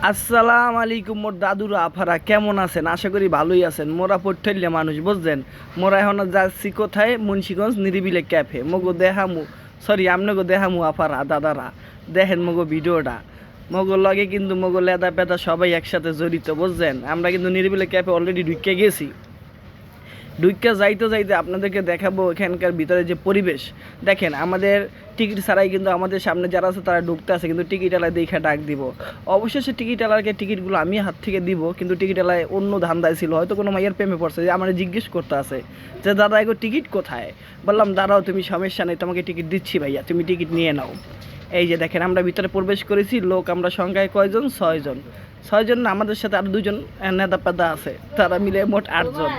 আসসালামু আলাইকুম মোর দাদুরা আফারা কেমন আছেন? আশা করি ভালোই আছেন। মোরা পড়ঠাইলে মানুষ বুঝছেন। মোরা এখন যাচ্ছি কোথায়? মুন্সিগঞ্জ নিরিবিলে ক্যাফে। মগো দেহামু সরি আমনগো দেহামু আফারা দাদারা দেখেন মগো ভিডিওটা। মগো লগে কিন্তু মগো লেদা পেদা সবাই একসাথে জড়িত বুঝছেন। আমরা কিন্তু নিরিবিলে ক্যাফে অলরেডি ঢুকে গেছি। ঢুইকা যাইতে যাইতে আপনাদেরকে দেখাবো এখানকার ভিতরে যে পরিবেশ। দেখেন আমাদের টিকিট ছাড়াই কিন্তু আমাদের সামনে যারা আছে তারা ঢুকতে আছে, কিন্তু টিকিট আলায় দেখে ডাক দিব। অবশেষে টিকিট আলাকে টিকিটগুলো আমি হাত থেকে দিব, কিন্তু টিকিট আলায় অন্য ধান্দায় ছিল, হয়তো কোনো মাইয়ের প্রেমে পড়ছে যে আমার জিজ্ঞেস করতে আছে যে দাদা এগো টিকিট কোথায়। বললাম দাঁড়াও তুমি সমস্যা নেই, তোমাকে টিকিট দিচ্ছি ভাইয়া, তুমি টিকিট নিয়ে নাও। এই যে দেখেন আমরা ভিতরে প্রবেশ করেছি, লোক আমরা সংখ্যায় কয়জন? 6 জন। 6 জন না, আমাদের সাথে আর 2 জন নেতা পেদা আছে, তারা মিলে মোট 8 জন।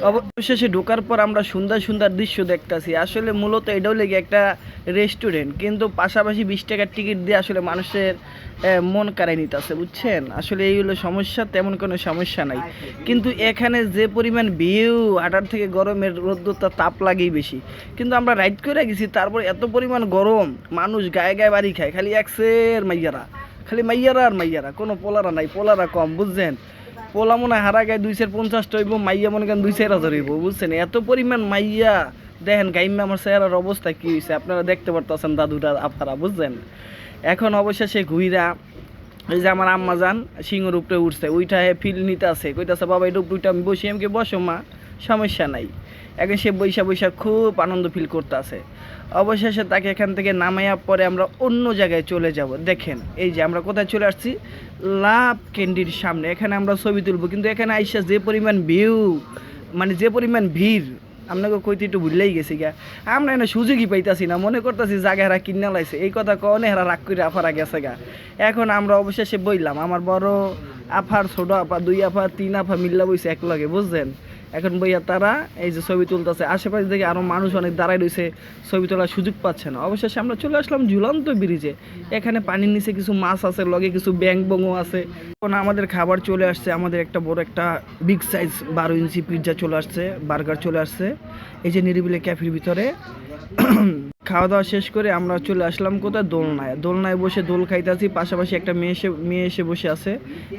অবশেষে ঢোকার পর আমরা সুন্দর সুন্দর দৃশ্য দেখতেছি। আসলে মূলত এটাও লেগে একটা রেস্টুরেন্ট, কিন্তু পাশাপাশি 20 টাকার টিকিট দিয়ে আসলে মানুষের মন কাড়াই নিতেছে বুঝছেন। আসলে এই হলো সমস্যা, তেমন কোনো সমস্যা নাই। কিন্তু এখানে যে পরিমাণ ভিউ, হাঁটার থেকে গরমের রোদ্দুরটা তাপ লাগেই বেশি। কিন্তু আমরা রাইড করে গেছি, তারপর এত পরিমাণ গরম, মানুষ গায়ে গায়ে বাড়ি খায়, খালি এক্সের মাইয়ারা, খালি মাইয়ারা আর মাইয়ারা, কোনো পোলারা নাই, পোলারা কম বুঝছেন। পোলা মনে হয় হারা গায়ে 250 হইব, মাইয়া মনে করেন 2-4 হাজার হইব বুঝছেন। এত পরিমাণ মাইয়া দেখেন গাইমে আমার চেহারার অবস্থা কী হয়েছে আপনারা দেখতে পারতেছেন দাদুরা আপনারা বুঝছেন। এখন অবশেষে ঘুইরা এই যে আমার আম্মা যান সিংহর উপরে উঠছে, ওইটায় ফিল নিতে আছে, কইতাছে বাবা এটা উপরে আমি বসি, আমাকে বসো মা, সমস্যা নাই। এখন সে বৈশা বৈশা খুব আনন্দ ফিল করতে আছে। অবশেষে তাকে এখান থেকে নামাইয়া পরে আমরা অন্য জায়গায় চলে যাব। দেখেন এই যে আমরা কোথায় চলে আসছি, লাভ ক্যান্ডির সামনে। এখানে আমরা ছবি তুলবো, কিন্তু এখানে আইসা যে পরিমাণ ভিউ, মানে যে পরিমাণ ভিড়, আপনাকে কইতে একটু ভুললেই গেছি গা। আমরা এনে সুযোগই পাইতাছি না, মনে করতেছি জায়গা হেরা কিনে লাইছে, এই কথা কনে হেরা রাগ করে আফারা গেছে গা। এখন আমরা অবশেষে বইলাম, আমার বড় আফার, ছোট আফা, 2 আফা 3 আফা মিল্লা বইছে এক লগে বুঝছেন। এখন বইয়া তারা এই যে ছবি তুলতেছে, আশেপাশে থেকে আরও মানুষ অনেক দাঁড়ায় রয়েছে, ছবি তোলার সুযোগ পাচ্ছে না। অবশেষে আমরা চলে আসলাম ঝুলন্ত ব্রিজে। এখানে পানির নিচে কিছু মাছ আছে, লগে কিছু ব্যাং বঙ্গ আছে। এখন আমাদের খাবার চলে আসছে, আমাদের একটা বড় একটা বিগ সাইজ 12 ইঞ্চি পিৎজা চলে আসছে, বার্গার চলে আসছে এই যে নিরিবিলি ক্যাফের ভিতরে। খাওয়া দাওয়া শেষ করে আমরা চলে আসলাম কোথায়? দোলনায়। দোলনায় বসে দোল খাইতেছি, পাশাপাশি একটা মেয়ে এসে বসে আছে,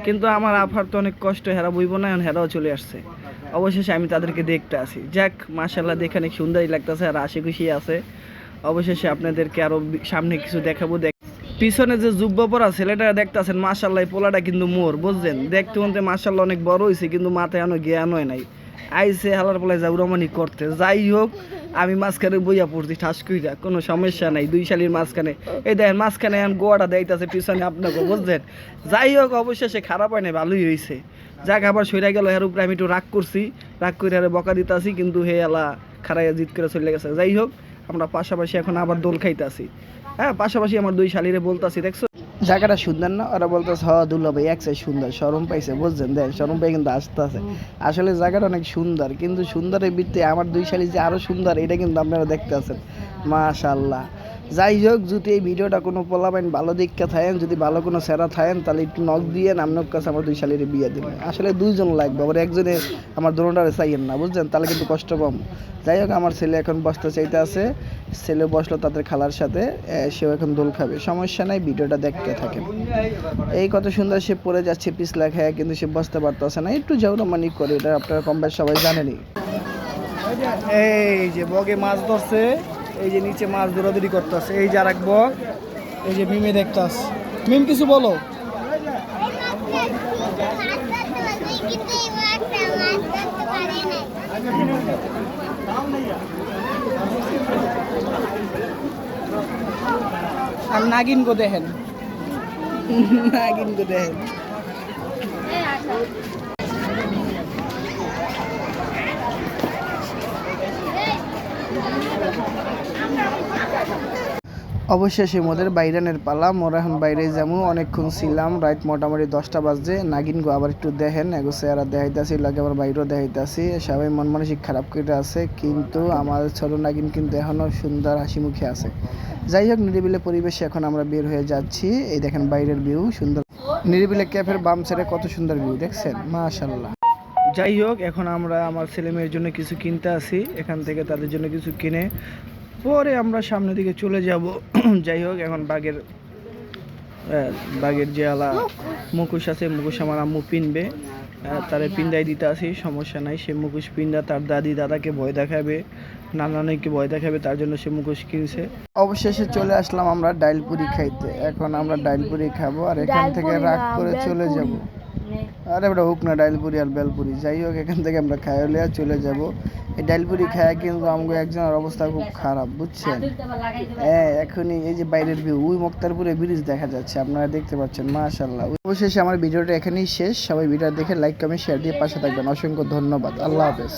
কিন্তু আমার আফার তো অনেক কষ্ট, হেরা বইব না, এখন হেরাও চলে আসছে। অবশেষে আমি তাদেরকে দেখতে আসি, যাক মাশাআল্লাহ দেখে অনেক সুন্দরই লাগতেছে আর আশি খুশি আছে। অবশেষে আপনাদেরকে আরও সামনে কিছু দেখাবো। পিছনে যে যুব্বা পরা ছেলেটা দেখতেছেন, মাশাআল্লাহ পোলাটা কিন্তু মোর বুঝছেন, দেখতে মধ্যে মাশাআল্লাহ অনেক বড় হয়েছে, কিন্তু মাথায় এখনো জ্ঞান হয় নাই। আইসে হালার পোলায় জাউরামানি করতে, যাই হোক আমি মাঝখানে বইয়া পড়ছি ঠাস কইরা, কোনো সমস্যা নাই। 2 শালির মাঝখানে এই দেখেন, মাঝখানে এখন গোয়াটা দেইতেছে পিছনে আপনাকে বুঝছেন। যাই হোক অবশেষে খারাপ হয় নাই, ভালোই হয়েছে। যাক আবার সইরা গেল, এর উপরে আমি একটু রাগ করছি, রাগ করে আরে বকা দিতে আসি, কিন্তু হে আলা খারাইয়া জিত করে চলে গেছে। যাই হোক আমরা পাশাপাশি এখন আবার দোল খাইতে আসি। হ্যাঁ, পাশাপাশি আমার 2 শালিরে বলতেছি, দেখছো জায়গাটা সুন্দর না? ওরা বলতেছে হ দুল্লা ভাই এক সাইড সুন্দর, শরম পাইছে বুঝছেন। দেখ শরম পাই কিন্তু আসতে আছে। আসলে জায়গাটা অনেক সুন্দর, কিন্তু সুন্দরের ভিত্তি আমার 2 শালি যে আরও সুন্দর, এটা কিন্তু আপনারা দেখতে আছেন মাশাআল্লাহ। যাই হোক, যদি এই ভিডিওটা কোনো পোলাপাইন ভালো দীক্ষা থাকেন, যদি ভালো কোনো সেরা থাকেন, তাহলে একটু নক দিয়ে আপনার কাছে আমার 2 শালির বিয়ে দিবেন। আসলে 2 জন লাগবে, আবার একজনে আমার দোনোটারে চাইয়েন না বুঝছেন, তাহলে কিন্তু কষ্ট কম। যাই হোক আমার ছেলে এখন বসতে চাইতে আছে, ছেলে বসলো তাদের খালার সাথে, সেও এখন দোল খাবে, সমস্যা নাই, ভিডিওটা দেখতে থাকেন। এই কত সুন্দর সে পড়ে যাচ্ছে পিছলা খায়, কিন্তু সে বসতে পারতেছে না, একটু জাউরামানি করে, এটা আপনারা কম বেশ সবাই জানেনই। এই যে বগে মাছ ধরছে, এই যে নিচে মাছ দৌড়াদৌড়ি করতেছে, এই যে আর এক বগ, এই যে মিমে দেখতাস। মিম কিছু বলো। আর নাগিন গো দেখেন, নাগিন গো দেখেন। অবশেষে মোদের বাইরানের পালা, মোরা এখন বাইরে যাবো। অনেকক্ষণ ছিলাম, রাইট মোটামুটি 10টা বাজে। নাগিন গো আবার একটু দেখেন, এগো চেহারা দেখাইতেছি, লাগে আবার বাইরেও দেখাইতেছি, সবাই মন মানসিক খারাপ করে আছে, কিন্তু আমার ছোট নাগিন কিন্তু এখনও সুন্দর হাসি মুখে আছে। যাই হোক নিরিবিলে পরিবেশে এখন আমরা বের হয়ে যাচ্ছি। এই দেখেন বাইরের ভিউ সুন্দর, নিরিবিলে ক্যাফের বাম সাইডে কত সুন্দর ভিউ দেখছেন মাশাআল্লাহ। যাই হোক এখন আমরা আমার ছেলে মেয়ের জন্য কিছু কিনতে আসি, এখান থেকে তাদের জন্য কিছু কিনে পরে আমরা সামনের দিকে চলে যাব। যাই হোক এখন বাগের বাঘের যে আলা মুখোশ আছে মুখোশ আমার আম্মু পিনবে, তারে পিন্দাই দিতে আসি, সমস্যা নাই। সে মুখোশ পিন্দা তার দাদি দাদাকে ভয় দেখাবে, নানাকে ভয় দেখাবে, তার জন্য সে মুখোশ কিনছে। অবশেষে চলে আসলাম আমরা ডাইলপুরি খাইতে। এখন আমরা ডাইলপুরি খাবো আর এখান থেকে রাগ করে চলে যাব। আরে ওটা হোক না ডাইলপুরি আর বেলপুরি, যাই হোক এখান থেকে আমরা খাইলে আর চলে যাব। এই ডাইলপুরি খায় কিন্তু আমাকে একজনের অবস্থা খুব খারাপ, বুঝছেন? হ্যাঁ, এখনই এই যে বাইরের ভিউ, ওই মুক্তারপুরে ব্রিজ দেখা যাচ্ছে, আপনারা দেখতে পাচ্ছেন, মাশাআল্লাহ। অবশেষে আমার ভিডিওটা এখানেই শেষ। সবাই ভিডিও দেখে লাইক কমেন্ট শেয়ার দিয়ে পাশে থাকবেন। অসংখ্য ধন্যবাদ। আল্লাহ হাফেজ।